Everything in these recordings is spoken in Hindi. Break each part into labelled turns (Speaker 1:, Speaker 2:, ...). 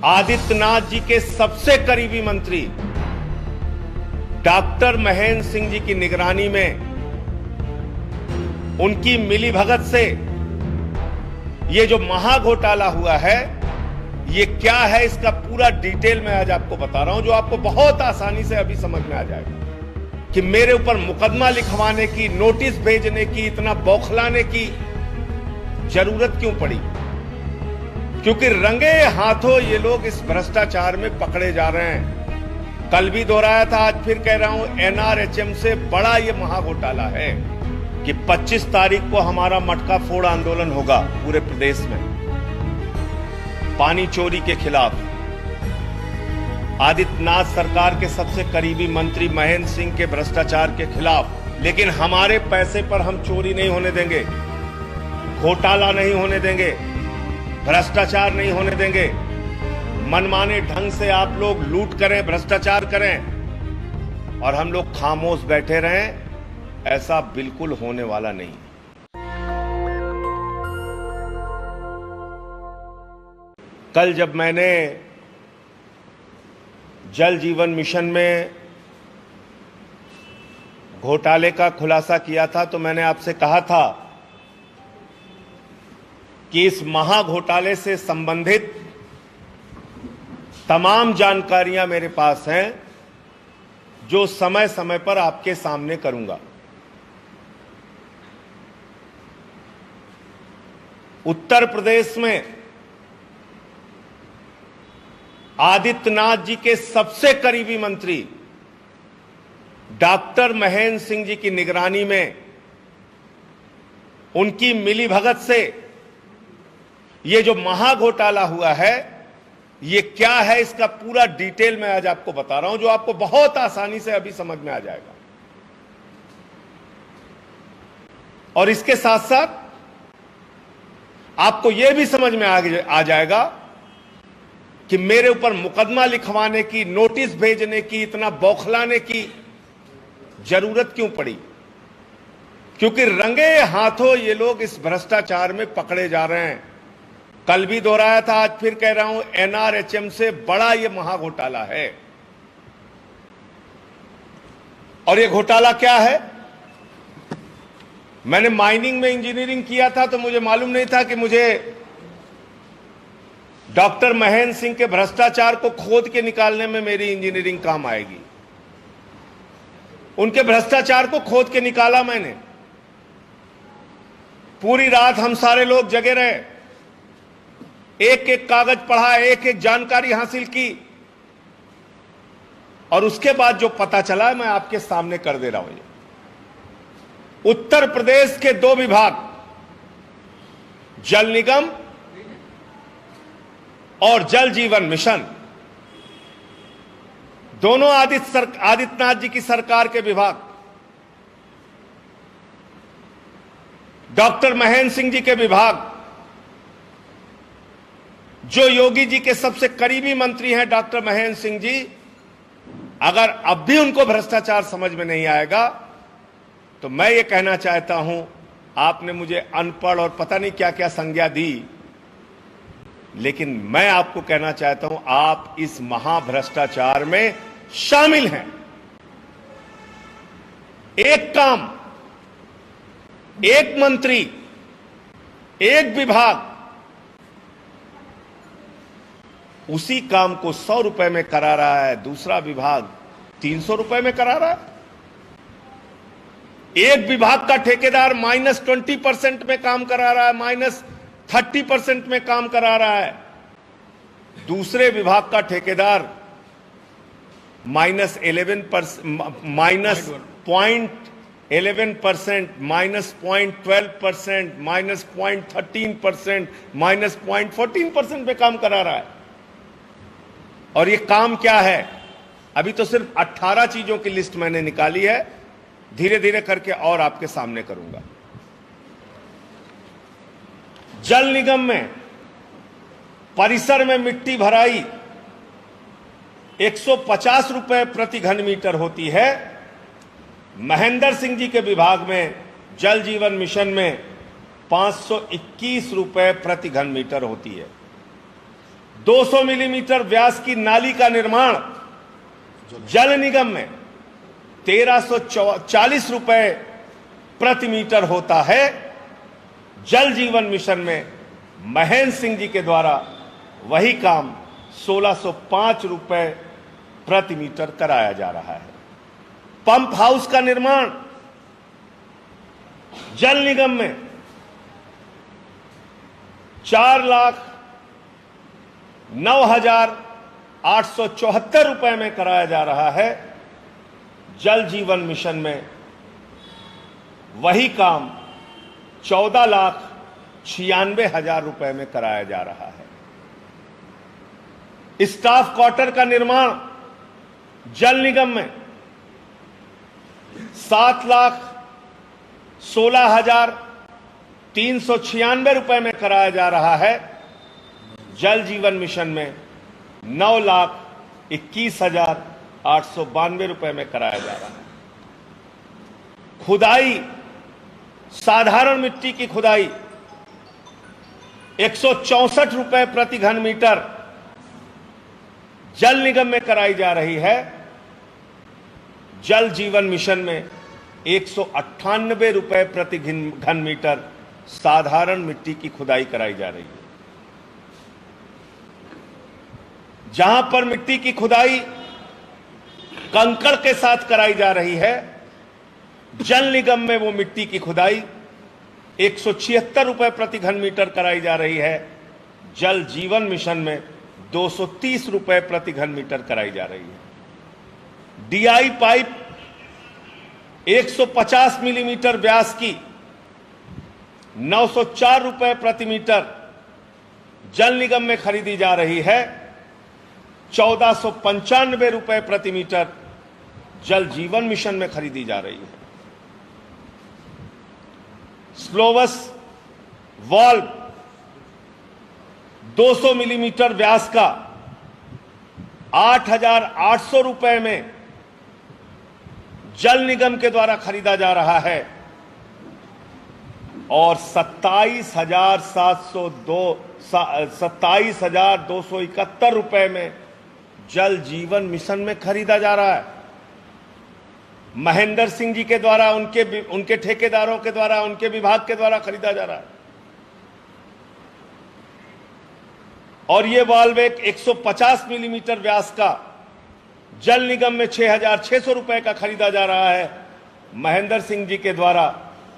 Speaker 1: आदित्यनाथ जी के सबसे करीबी मंत्री डॉक्टर महेंद्र सिंह जी की निगरानी में उनकी मिलीभगत से ये जो महाघोटाला हुआ है, ये क्या है, इसका पूरा डिटेल मैं आज आपको बता रहा हूं, जो आपको बहुत आसानी से अभी समझ में आ जाएगा कि मेरे ऊपर मुकदमा लिखवाने की, नोटिस भेजने की, इतना बौखलाने की जरूरत क्यों पड़ी। क्योंकि रंगे हाथों ये लोग इस भ्रष्टाचार में पकड़े जा रहे हैं। कल भी दोहराया था, आज फिर कह रहा हूं, एनआरएचएम से बड़ा ये महाघोटाला है कि 25 तारीख को हमारा मटका फोड़ आंदोलन होगा पूरे प्रदेश में, पानी चोरी के खिलाफ। आदित्यनाथ सरकार के सबसे करीबी मंत्री महेंद्र सिंह के भ्रष्टाचार के खिलाफ। लेकिन हमारे पैसे पर हम चोरी नहीं होने देंगे, घोटाला नहीं होने देंगे, भ्रष्टाचार नहीं होने देंगे। मनमाने ढंग से आप लोग लूट करें, भ्रष्टाचार करें और हम लोग खामोश बैठे रहें, ऐसा बिल्कुल होने वाला नहीं। कल जब मैंने जल जीवन मिशन में घोटाले का खुलासा किया था तो मैंने आपसे कहा था कि इस महाघोटाले से संबंधित तमाम जानकारियां मेरे पास हैं, जो समय समय पर आपके सामने करूंगा। उत्तर प्रदेश में आदित्यनाथ जी के सबसे करीबी मंत्री डॉक्टर महेंद्र सिंह जी की निगरानी में उनकी मिलीभगत से ये जो महाघोटाला हुआ है, ये क्या है, इसका पूरा डिटेल मैं आज आपको बता रहा हूं, जो आपको बहुत आसानी से अभी समझ में आ जाएगा। और इसके साथ साथ आपको यह भी समझ में आ जाएगा कि मेरे ऊपर मुकदमा लिखवाने की, नोटिस भेजने की, इतना बौखलाने की जरूरत क्यों पड़ी। क्योंकि रंगे हाथों ये लोग इस भ्रष्टाचार में पकड़े जा रहे हैं। कल भी दोहराया था, आज फिर कह रहा हूं, एनआरएचएम से बड़ा ये महाघोटाला है। और ये घोटाला क्या है, मैंने माइनिंग में इंजीनियरिंग किया था तो मुझे मालूम नहीं था कि मुझे डॉक्टर महेंद्र सिंह के भ्रष्टाचार को खोद के निकालने में मेरी इंजीनियरिंग काम आएगी। उनके भ्रष्टाचार को खोद के निकाला मैंने। पूरी रात हम सारे लोग जगे रहे, एक एक कागज पढ़ा, एक एक जानकारी हासिल की और उसके बाद जो पता चला मैं आपके सामने कर दे रहा हूं। उत्तर प्रदेश के 2 विभाग, जल निगम और जल जीवन मिशन, दोनों आदित्यनाथ जी की सरकार के विभाग, डॉक्टर महेंद्र सिंह जी के विभाग, जो योगी जी के सबसे करीबी मंत्री हैं डॉक्टर महेंद्र सिंह जी, अगर अब भी उनको भ्रष्टाचार समझ में नहीं आएगा तो मैं ये कहना चाहता हूं, आपने मुझे अनपढ़ और पता नहीं क्या क्या संज्ञा दी, लेकिन मैं आपको कहना चाहता हूं, आप इस महाभ्रष्टाचार में शामिल हैं। एक काम, एक मंत्री, एक विभाग उसी काम को 100 रुपए में करा रहा है, दूसरा विभाग 300 रुपए में करा रहा है। एक विभाग का ठेकेदार -20% में काम करा रहा है, -30% में काम करा रहा है। दूसरे विभाग का ठेकेदार -0.11%, -0.12%, -0.13%, -0.14% में काम करा रहा है। और ये काम क्या है, अभी तो सिर्फ 18 चीजों की लिस्ट मैंने निकाली है, धीरे धीरे करके और आपके सामने करूंगा। जल निगम में परिसर में मिट्टी भराई 150 रुपए प्रति घन मीटर होती है। महेंद्र सिंह जी के विभाग में जल जीवन मिशन में 521 रुपए प्रति घन मीटर होती है। 200 मिलीमीटर व्यास की नाली का निर्माण जल निगम में 1340 रुपए प्रति मीटर होता है। जल जीवन मिशन में महेंद्र सिंह जी के द्वारा वही काम 1605 रुपए प्रति मीटर कराया जा रहा है। पंप हाउस का निर्माण जल निगम में 4,09,874 रुपए में कराया जा रहा है। जल जीवन मिशन में वही काम 14,96,000 रुपए में कराया जा रहा है। स्टाफ क्वार्टर का निर्माण जल निगम में 7,16,396 रुपए में कराया जा रहा है। जल जीवन मिशन में 9,21,892 रुपए में कराया जा रहा है। खुदाई, साधारण मिट्टी की खुदाई 164 रुपए प्रति घन मीटर जल निगम में कराई जा रही है। जल जीवन मिशन में 198 रुपए प्रति घन मीटर साधारण मिट्टी की खुदाई कराई जा रही है। जहां पर मिट्टी की खुदाई कंकड़ के साथ कराई जा रही है, जल निगम में वो मिट्टी की खुदाई 176 रुपए प्रति घन मीटर कराई जा रही है। जल जीवन मिशन में 230 रुपए प्रति घन मीटर कराई जा रही है। डीआई पाइप 150 मिलीमीटर व्यास की 904 रुपए प्रति मीटर जल निगम में खरीदी जा रही है। 1495 रुपए प्रति मीटर जल जीवन मिशन में खरीदी जा रही है। स्लोवस वाल्व 200 मिलीमीटर व्यास का 8,800 रुपए में जल निगम के द्वारा खरीदा जा रहा है और 27,271 रुपए में जल जीवन मिशन में खरीदा जा रहा है। महेंद्र सिंह जी के द्वारा, उनके ठेकेदारों के द्वारा, उनके विभाग के द्वारा खरीदा जा रहा है। और यह वाल्व एक 150 मिलीमीटर व्यास का जल निगम में 6,600 रुपए का खरीदा जा रहा है। महेंद्र सिंह जी के द्वारा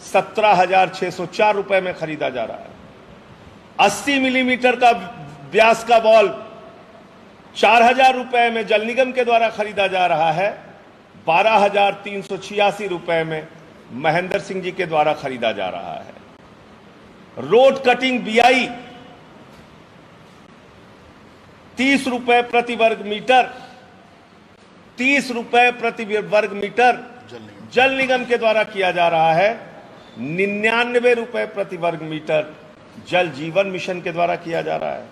Speaker 1: 17,604 रुपए में खरीदा जा रहा है। 80 मिलीमीटर का व्यास का वाल्व 4,000 रुपए में जल निगम के द्वारा खरीदा जा रहा है। 12,386 रुपए में महेंद्र सिंह जी के द्वारा खरीदा जा रहा है। रोड कटिंग बीआई 30 रुपए प्रति वर्ग मीटर, 30 रुपए प्रति वर्ग मीटर जल निगम के द्वारा किया जा रहा है। 99 रुपए प्रति वर्ग मीटर जल जीवन मिशन के द्वारा किया जा रहा है।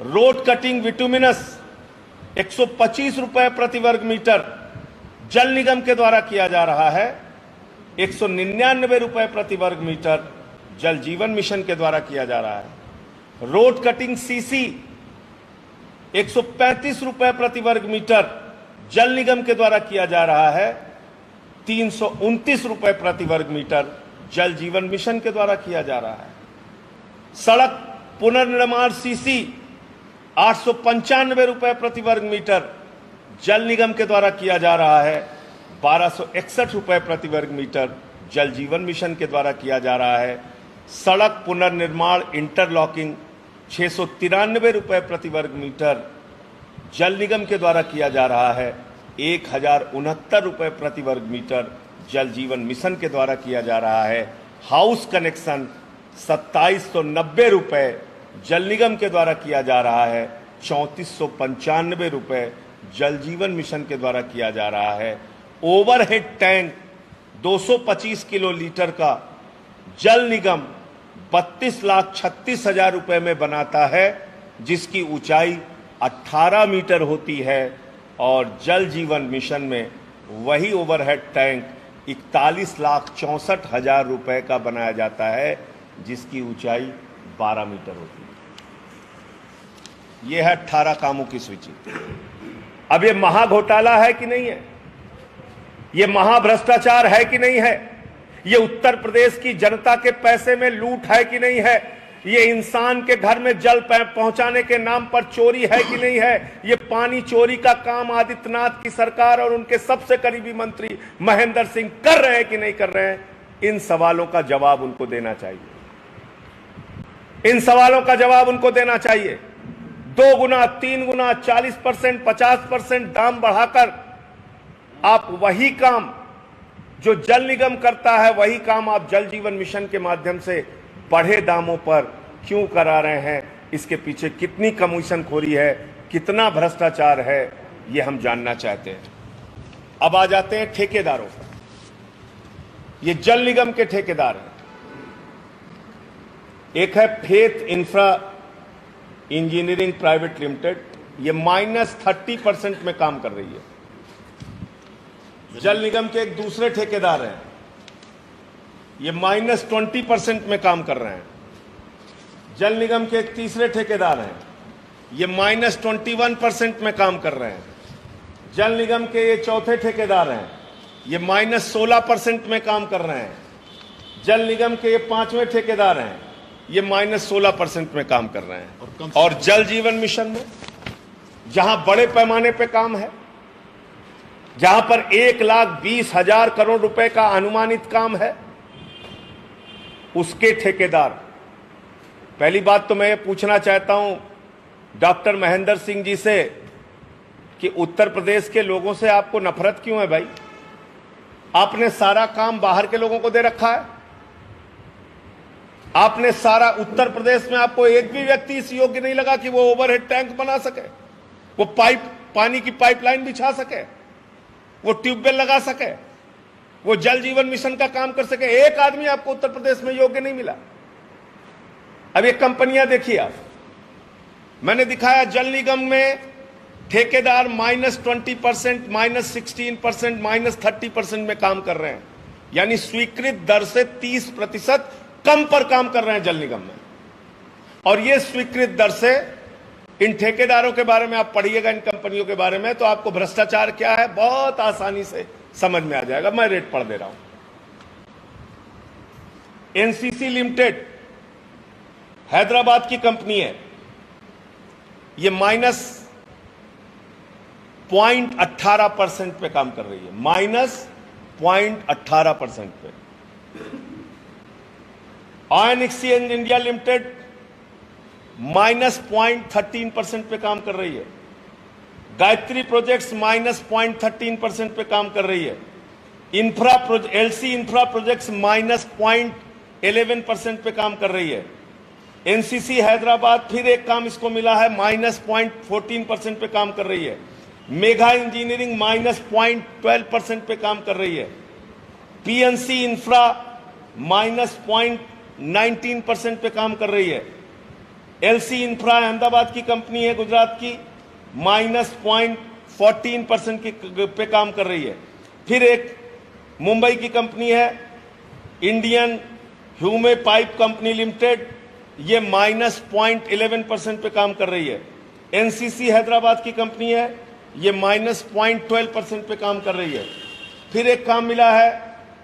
Speaker 1: रोड कटिंग विटुमिनस 125 रुपए प्रति वर्ग मीटर जल निगम के द्वारा किया जा रहा है। 199 रुपए प्रति वर्ग मीटर जल जीवन मिशन के द्वारा किया जा रहा है। रोड कटिंग सीसी 135 रुपए प्रति वर्ग मीटर जल निगम के द्वारा किया जा रहा है। 329 रुपए प्रति वर्ग मीटर जल जीवन मिशन के द्वारा किया जा रहा है। सड़क पुनर्निर्माण सीसी 895 रुपए प्रति वर्ग मीटर जल निगम के द्वारा किया जा रहा है। 1261 रुपए प्रति वर्ग मीटर जल जीवन मिशन के द्वारा किया जा रहा है। सड़क पुनर्निर्माण इंटरलॉकिंग 693 रुपए प्रति वर्ग मीटर जल निगम के द्वारा किया जा रहा है। 1,069 रुपए प्रति वर्ग मीटर जल जीवन मिशन के द्वारा किया जा रहा है। हाउस कनेक्शन 2790 रुपए जल निगम के द्वारा किया जा रहा है। 3495 रुपए जल जीवन मिशन के द्वारा किया जा रहा है। ओवरहेड टैंक 225 किलो लीटर का जल निगम 32,36,000 रुपए में बनाता है, जिसकी ऊंचाई 18 मीटर होती है। और जल जीवन मिशन में वही ओवरहेड टैंक 41,64,000 रुपए का बनाया जाता है, जिसकी ऊंचाई 12 मीटर होती है। ये है 18 कामों की सूची। अब ये महाघोटाला है कि नहीं है? ये महाभ्रष्टाचार है कि नहीं है? ये उत्तर प्रदेश की जनता के पैसे में लूट है कि नहीं है? ये इंसान के घर में जल पहुंचाने के नाम पर चोरी है कि नहीं है? ये पानी चोरी का काम आदित्यनाथ की सरकार और उनके सबसे करीबी मंत्री महेंद्र सिंह कर रहे हैं कि नहीं कर रहे हैं? इन सवालों का जवाब उनको देना चाहिए। इन सवालों का जवाब उनको देना चाहिए। 2 गुना, 3 गुना, 40%, 50% दाम बढ़ाकर आप वही काम जो जल निगम करता है, वही काम आप जल जीवन मिशन के माध्यम से बढ़े दामों पर क्यों करा रहे हैं? इसके पीछे कितनी कमीशनखोरी है, कितना भ्रष्टाचार है, ये हम जानना चाहते हैं। अब आ जाते हैं ठेकेदारों पर। ये जल निगम के ठेकेदार हैं। एक है faith infra engineering private limited, ये -30% में काम कर रही है। जल निगम के एक दूसरे ठेकेदार हैं, ये -20% में काम कर रहे हैं। जल निगम के एक तीसरे ठेकेदार हैं, ये -21% में काम कर रहे हैं। जल निगम के ये चौथे ठेकेदार हैं, ये -16% में काम कर रहे हैं। जल निगम के ये 5वें ठेकेदार हैं, ये -16% में काम कर रहे हैं। और जल जीवन मिशन में जहां बड़े पैमाने पे काम है, जहां पर 1,20,000 करोड़ रुपए का अनुमानित काम है, उसके ठेकेदार। पहली बात तो मैं ये पूछना चाहता हूं डॉक्टर महेंद्र सिंह जी से कि उत्तर प्रदेश के लोगों से आपको नफरत क्यों है भाई? आपने सारा काम बाहर के लोगों को दे रखा है। आपने सारा उत्तर प्रदेश में, आपको एक भी व्यक्ति इस योग्य नहीं लगा कि वो ओवरहेड टैंक बना सके, वो पानी की पाइपलाइन बिछा सके, वो ट्यूबवेल लगा सके, वो जल जीवन मिशन का काम कर सके। एक आदमी आपको उत्तर प्रदेश में योग्य नहीं मिला। अब ये कंपनियां देखिए आप, मैंने दिखाया जल निगम में ठेकेदार -20%, -16%, -30% में काम कर रहे हैं, यानी स्वीकृत दर से 30% कम पर काम कर रहे हैं जल निगम में। और ये स्वीकृत दर से, इन ठेकेदारों के बारे में आप पढ़िएगा, इन कंपनियों के बारे में, तो आपको भ्रष्टाचार क्या है बहुत आसानी से समझ में आ जाएगा। मैं रेट पढ़ दे रहा हूं। एनसीसी लिमिटेड हैदराबाद की कंपनी है, ये -0.18% पे काम कर रही है, -0.18% पे। आयन एक्सचेंज इंडिया लिमिटेड -0.13% पे काम कर रही है। गायत्री प्रोजेक्ट्स -0.13% पे काम कर रही है। एलसी इंफ्रा प्रोजेक्ट्स -0.11% पे काम कर रही है। एनसीसी हैदराबाद, फिर एक काम इसको मिला है, -0.14% पे काम कर रही है। मेगा इंजीनियरिंग -0.12% पे काम कर रही है। पीएनसी इंफ्रा -0.19% पे काम कर रही है। एलसी इंफ्रा अहमदाबाद की कंपनी है, गुजरात की, -0.14% पे काम कर रही है। फिर एक मुंबई की कंपनी है इंडियन ह्यूमे पाइप कंपनी लिमिटेड, ये -0.11% पे काम कर रही है। एनसीसी हैदराबाद की कंपनी है, ये -0.12% पे काम कर रही है। फिर एक काम मिला है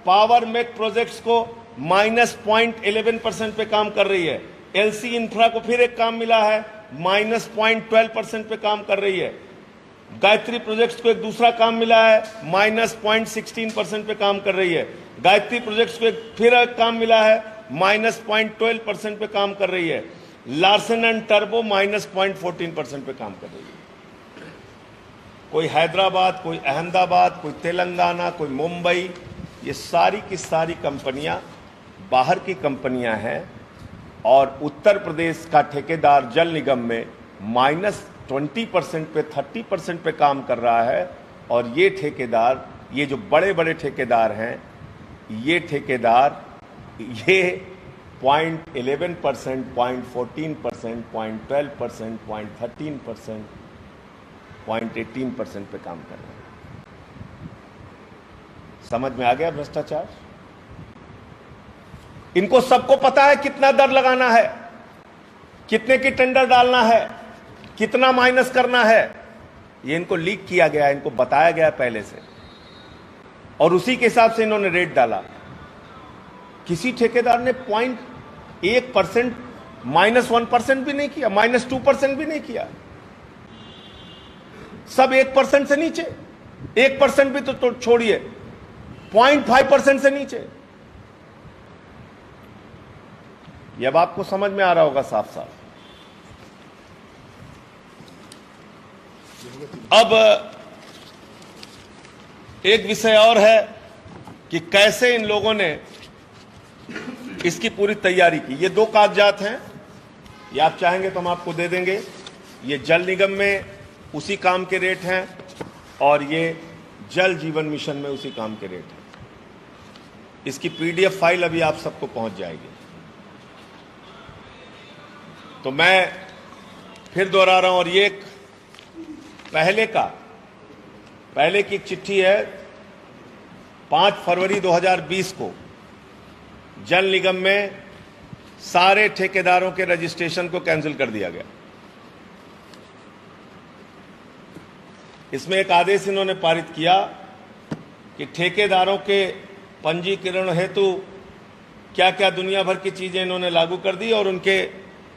Speaker 1: पावर मेक प्रोजेक्ट्स को, -0.11% पे काम कर रही है। एलसी इंफ्रा को फिर एक काम मिला है, -0.12% पे काम कर रही है। गायत्री प्रोजेक्ट्स को एक दूसरा काम मिला है, -0.16% पे काम कर रही है। गायत्री प्रोजेक्ट्स को फिर एक काम मिला है, -0.12% पे काम कर रही है। लार्सन एंड टर्बो -0.14% पे काम कर रही है। कोई हैदराबाद, कोई अहमदाबाद, कोई तेलंगाना, कोई मुंबई, ये सारी की सारी कंपनियां बाहर की कंपनियां हैं। और उत्तर प्रदेश का ठेकेदार जल निगम में -20% पे, 30% पे काम कर रहा है। और ये ठेकेदार, ये जो बड़े बड़े ठेकेदार हैं, ये ठेकेदार ये 0.11%, 0.14%, 0.12%, 0.13%, 0.18% पे काम कर रहे हैं। समझ में आ गया भ्रष्टाचार? इनको सबको पता है कितना दर लगाना है, कितने की टेंडर डालना है, कितना माइनस करना है ये इनको लीक किया गया, इनको बताया गया पहले से, और उसी के हिसाब से इन्होंने रेट डाला। किसी ठेकेदार ने 0.1%, -1% भी नहीं किया, -2% भी नहीं किया, सब 1% से नीचे, 1% भी तो छोड़िए, 0.5% से नीचे। ये अब आपको समझ में आ रहा होगा साफ साफ। अब एक विषय और है कि कैसे इन लोगों ने इसकी पूरी तैयारी की। ये 2 कागजात हैं, ये आप चाहेंगे तो हम आपको दे देंगे। ये जल निगम में उसी काम के रेट हैं और ये जल जीवन मिशन में उसी काम के रेट हैं। इसकी PDF फाइल अभी आप सबको पहुंच जाएगी। तो मैं फिर दोहरा रहा हूं, और ये पहले की एक चिट्ठी है 5 फरवरी 2020 को जल निगम में सारे ठेकेदारों के रजिस्ट्रेशन को कैंसिल कर दिया गया। इसमें एक आदेश इन्होंने पारित किया कि ठेकेदारों के पंजीकरण हेतु क्या क्या दुनिया भर की चीजें इन्होंने लागू कर दी, और उनके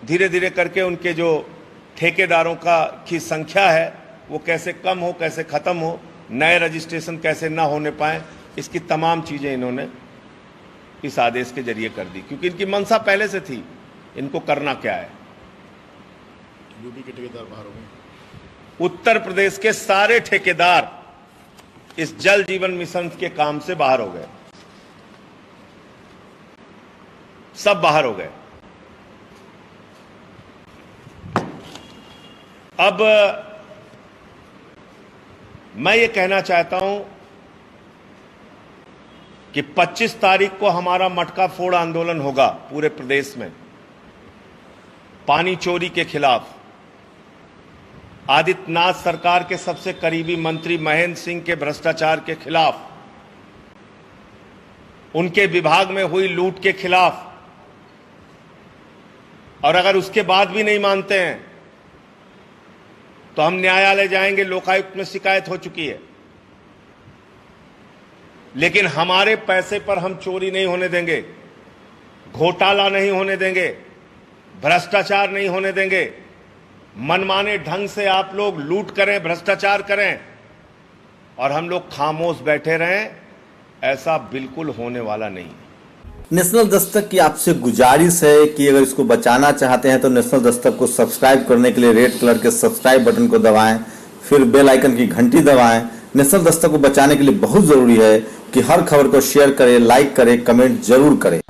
Speaker 1: धीरे धीरे करके उनके जो ठेकेदारों की संख्या है वो कैसे कम हो, कैसे खत्म हो, नए रजिस्ट्रेशन कैसे ना होने पाए, इसकी तमाम चीजें इन्होंने इस आदेश के जरिए कर दी, क्योंकि इनकी मंशा पहले से थी, इनको करना क्या है।
Speaker 2: यूपी के ठेकेदार बाहर हो गए,
Speaker 1: उत्तर प्रदेश के सारे ठेकेदार इस जल जीवन मिशन के काम से बाहर हो गए, सब बाहर हो गए। अब मैं ये कहना चाहता हूं कि 25 तारीख को हमारा मटका फोड़ आंदोलन होगा पूरे प्रदेश में, पानी चोरी के खिलाफ। आदित्यनाथ सरकार के सबसे करीबी मंत्री महेंद्र सिंह के भ्रष्टाचार के खिलाफ, उनके विभाग में हुई लूट के खिलाफ। और अगर उसके बाद भी नहीं मानते हैं तो हम न्यायालय जाएंगे, लोकायुक्त में शिकायत हो चुकी है। लेकिन हमारे पैसे पर हम चोरी नहीं होने देंगे, घोटाला नहीं होने देंगे, भ्रष्टाचार नहीं होने देंगे। मनमाने ढंग से आप लोग लूट करें, भ्रष्टाचार करें और हम लोग खामोश बैठे रहें, ऐसा बिल्कुल होने वाला नहीं।
Speaker 3: नेशनल दस्तक की आपसे गुजारिश है कि अगर इसको बचाना चाहते हैं तो नेशनल दस्तक को सब्सक्राइब करने के लिए रेड कलर के सब्सक्राइब बटन को दबाएं, फिर बेल आइकन की घंटी दबाएं। नेशनल दस्तक को बचाने के लिए बहुत जरूरी है कि हर खबर को शेयर करें, लाइक करें, कमेंट जरूर करें।